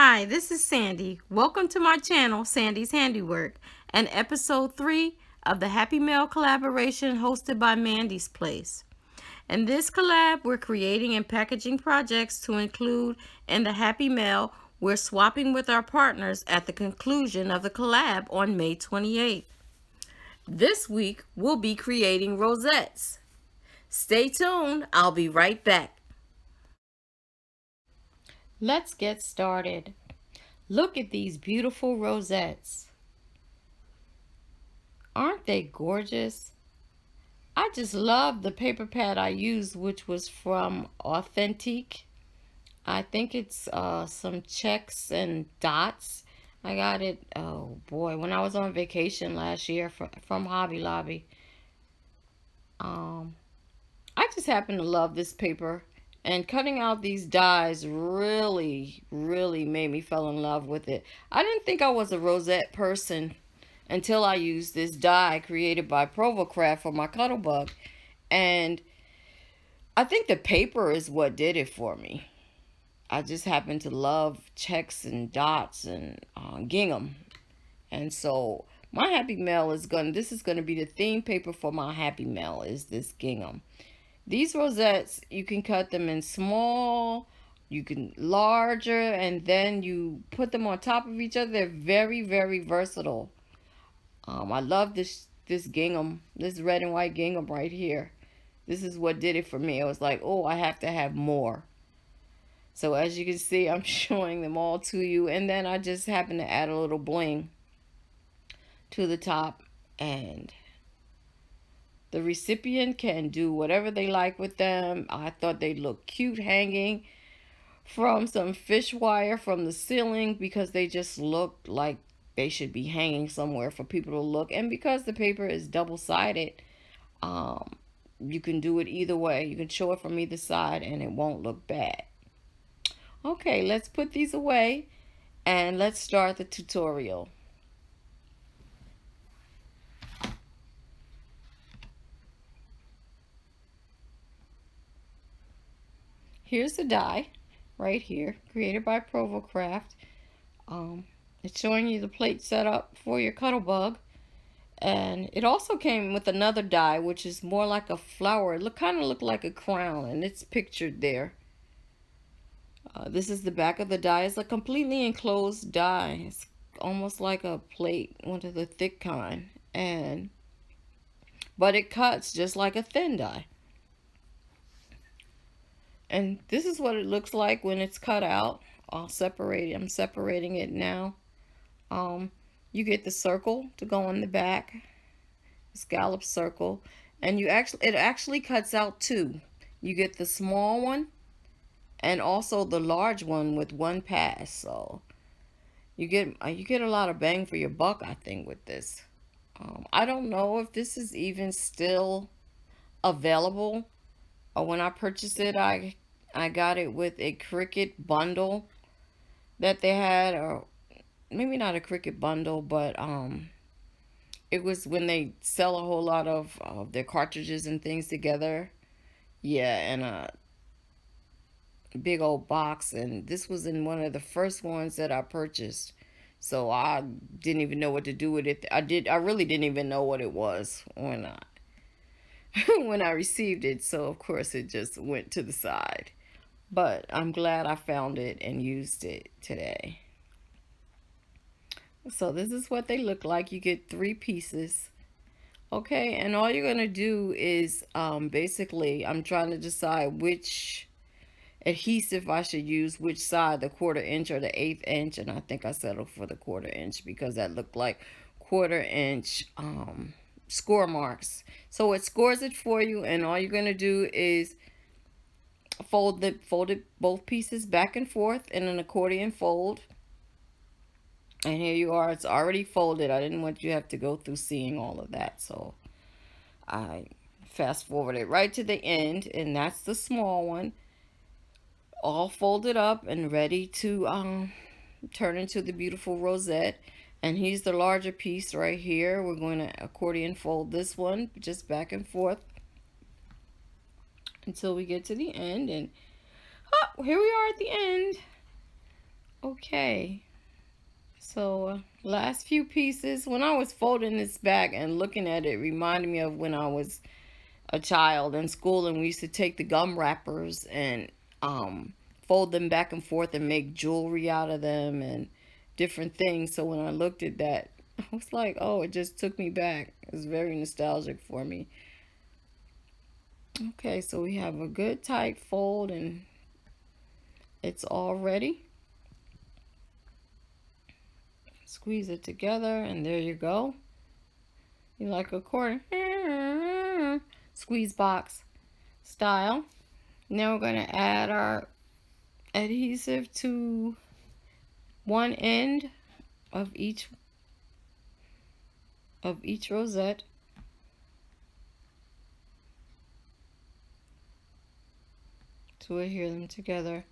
Hi, this is Sandee. Welcome to my channel, Sandee's Handiwork, and episode 3 of the Happy Mail collaboration hosted by Mandie's Place. In this collab, we're creating and packaging projects to include in the Happy Mail. We're swapping with our partners at the conclusion of the collab on May 28th. This week, we'll be creating rosettes. Stay tuned, I'll be right back. Let's get started. Look at these beautiful rosettes. Aren't they gorgeous? I just love the paper pad I used, which was from Authentique. I think it's some checks and dots. I got it, oh boy, when I was on vacation last year from Hobby Lobby. I just happen to love this paper. And cutting out these dies really made me fall in love with it. I didn't think I was a rosette person until I used this die created by Provocraft for my Cuttlebug. And I think the paper is what did it for me. I just happen to love checks and dots and gingham. And so my Happy Mail is this is gonna be the theme paper for my Happy Mail, is this gingham. These rosettes, you can cut them in small, you can larger, and then you put them on top of each other. They're very versatile. I love this gingham, this red and white gingham right here. This is what did it for me. I was like, oh, I have to have more. So as you can see, I'm showing them all to you, and then I just happen to add a little bling to the top, and the recipient can do whatever they like with them. I thought they looked cute hanging from some fish wire from the ceiling because they just looked like they should be hanging somewhere for people to look. And because the paper is double-sided, you can do it either way. You can show it from either side and it won't look bad. Okay, let's put these away and let's start the tutorial. Here's the die right here, created by Provocraft. It's showing you the plate setup for your Cuttlebug. And it also came with another die, which is more like a flower. It kind of looked like a crown, and it's pictured there. This is the back of the die. It's a completely enclosed die. It's almost like a plate, one of the thick kind. But it cuts just like a thin die. And this is what it looks like when it's cut out. I'm separating it now. You get the circle to go on the back, scallop circle, and it actually cuts out two. You get the small one and also the large one with one pass. So you get a lot of bang for your buck, I think, with this. I don't know if this is even still available. When I purchased it, I got it with a Cricut bundle that they had, or maybe not a Cricut bundle, but it was when they sell a whole lot of their cartridges and things together. Yeah, in a big old box, and this was in one of the first ones that I purchased. So I didn't even know what to do with it. I really didn't even know what it was when I when I received it. So of course it just went to the side. But I'm glad I found it and used it today. So this is what they look like. You get 3 pieces. Okay, and all you're going to do is basically, I'm trying to decide which adhesive I should use, which side, the 1/4 inch or the 1/8 inch, and I think I settled for the 1/4 inch because that looked like 1/4 inch score marks. So it scores it for you, and all you're going to do is fold it both pieces back and forth in an accordion fold. And here you are, it's already folded. I didn't want you to have to go through seeing all of that, so I fast forwarded right to the end, and that's the small one, all folded up and ready to turn into the beautiful rosette. And here's the larger piece right here. We're going to accordion fold this one just back and forth until we get to the end. And here we are at the end. Okay, so last few pieces. When I was folding this back and looking at it, reminded me of when I was a child in school, and we used to take the gum wrappers and fold them back and forth and make jewelry out of them and different things. So when I looked at that, I was like, oh, it just took me back. It's very nostalgic for me. Okay, so we have a good tight fold and it's all ready. Squeeze it together and there you go. You like a quarter squeeze box style. Now we're going to add our adhesive to one end of each rosette. To adhere them together.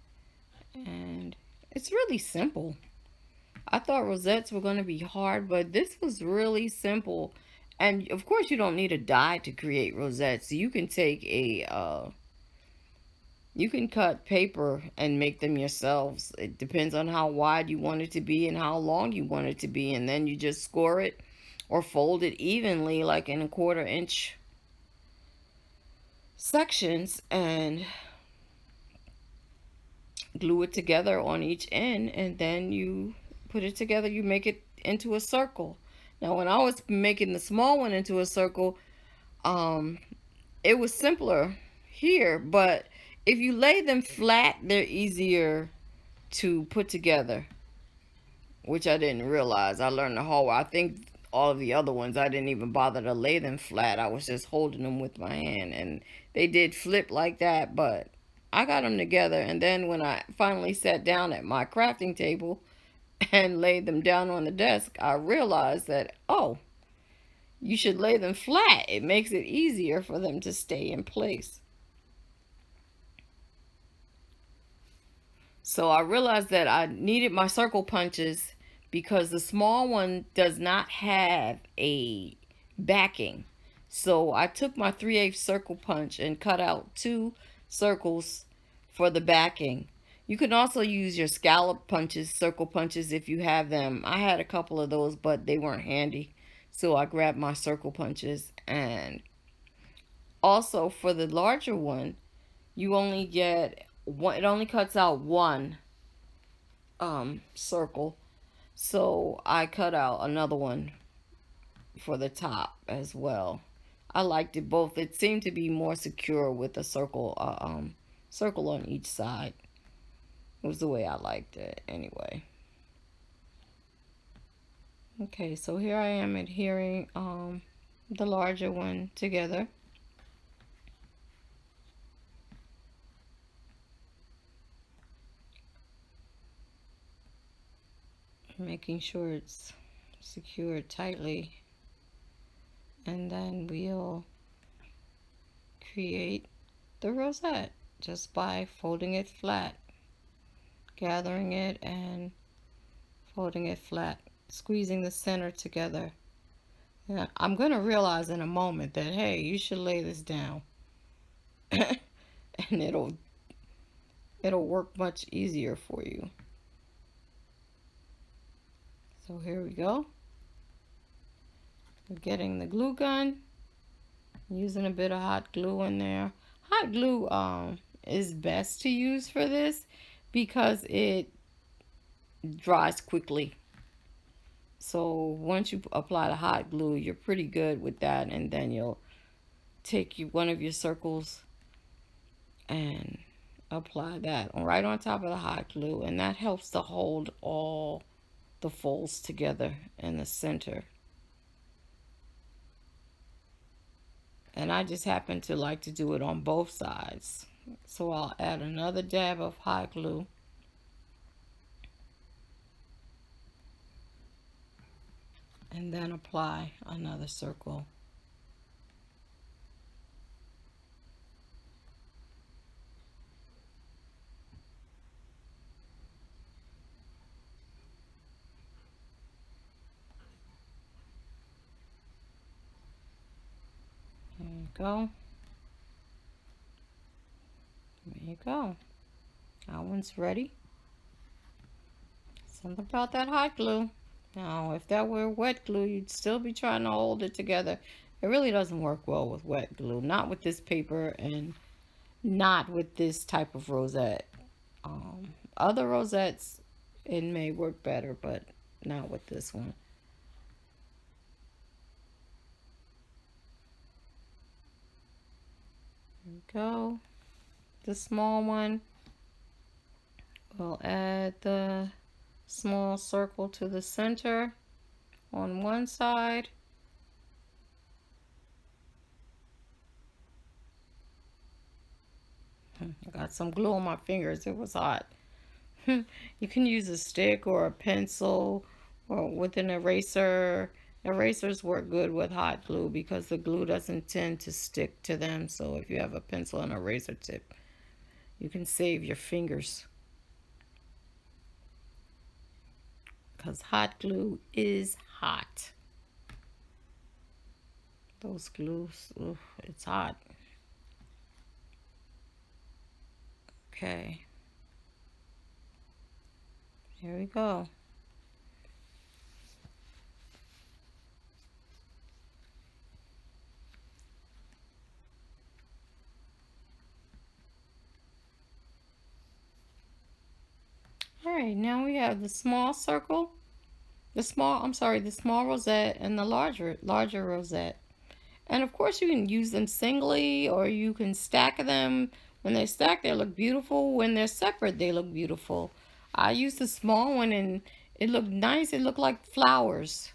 And it's really simple. I thought rosettes were going to be hard, but this was really simple. And of course you don't need a die to create rosettes. You can take you can cut paper and make them yourselves. It depends on how wide you want it to be and how long you want it to be. And then you just score it or fold it evenly, like in 1/4 inch sections, and glue it together on each end. And then you put it together, you make it into a circle. Now, when I was making the small one into a circle, it was simpler here, but if you lay them flat, they're easier to put together, which I didn't realize. I learned the hard way. I think all of the other ones, I didn't even bother to lay them flat. I was just holding them with my hand, and they did flip like that, but I got them together. And then when I finally sat down at my crafting table and laid them down on the desk, I realized that, oh, you should lay them flat. It makes it easier for them to stay in place. So I realized that I needed my circle punches because the small one does not have a backing. So I took my 3/8 circle punch and cut out 2 circles for the backing. You can also use your scallop punches, circle punches, if you have them. I had a couple of those, but they weren't handy. So I grabbed my circle punches. And also for the larger one, you only get one, it only cuts out one circle. So I cut out another one for the top as well. I liked it both. It seemed to be more secure with a circle on each side. It was the way I liked it anyway. Okay, so here I am adhering the larger one together. Making sure it's secured tightly. And then we'll create the rosette just by folding it flat, gathering it and folding it flat, squeezing the center together. Now, I'm going to realize in a moment that, hey, you should lay this down and it'll work much easier for you. So here we go. We're getting the glue gun, using a bit of hot glue in there. Hot glue is best to use for this because it dries quickly. So once you apply the hot glue, you're pretty good with that. And then you'll take one of your circles and apply that right on top of the hot glue. And that helps to hold all the folds together in the center. And I just happen to like to do it on both sides. So I'll add another dab of hot glue. And then apply another circle. There you go. There you go. That one's ready. Something about that hot glue. Now, if that were wet glue, you'd still be trying to hold it together. It really doesn't work well with wet glue. Not with this paper and not with this type of rosette. Other rosettes, it may work better, but not with this one. There we go. The small one. We'll add the small circle to the center on one side. I got some glue on my fingers. It was hot. You can use a stick or a pencil or with an eraser. Erasers work good with hot glue because the glue doesn't tend to stick to them. So if you have a pencil and a razor tip, you can save your fingers. Because hot glue is hot. Those glues, ooh, it's hot. Okay. Here we go. Alright, now we have the small circle, the small rosette and the larger rosette. And of course you can use them singly or you can stack them. When they're stacked, they look beautiful. When they're separate, they look beautiful. I used the small one and it looked nice. It looked like flowers.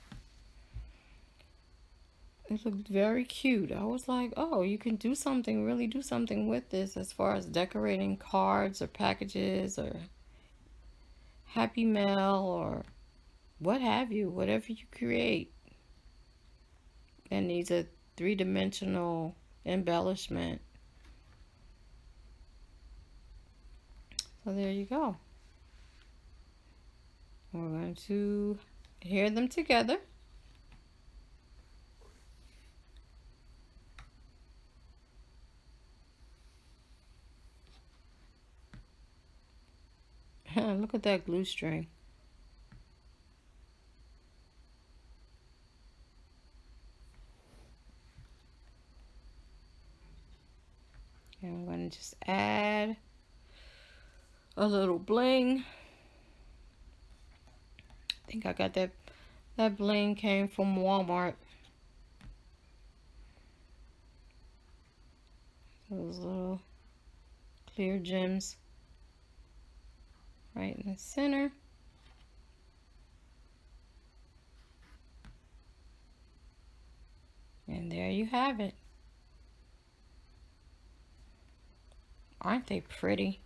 It looked very cute. I was like, oh, you can do something, really do something with this as far as decorating cards or packages or happy mail or what have you, whatever you create that needs a three-dimensional embellishment. So there you go. We're going to adhere them together. Look at that glue string. And I'm going to just add a little bling. I think I got that bling came from Walmart. Those little clear gems right in the center. And there you have it. Aren't they pretty?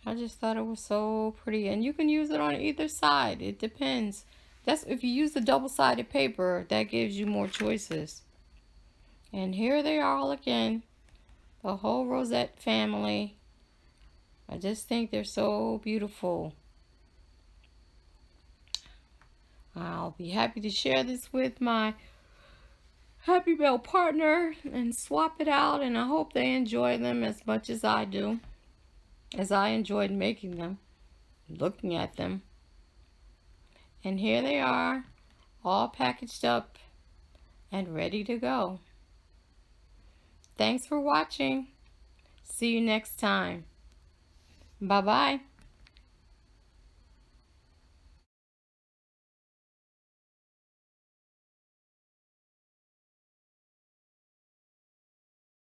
I just thought it was so pretty. And you can use it on either side. It depends. That's if you use the double-sided paper, that gives you more choices. And here they are all again. The whole Rosette family. I just think they're so beautiful. I'll be happy to share this with my Happy Mail partner and swap it out, and I hope they enjoy them as much as I do, as I enjoyed making them, looking at them. And here they are, all packaged up and ready to go. Thanks for watching. See you next time. Bye-bye.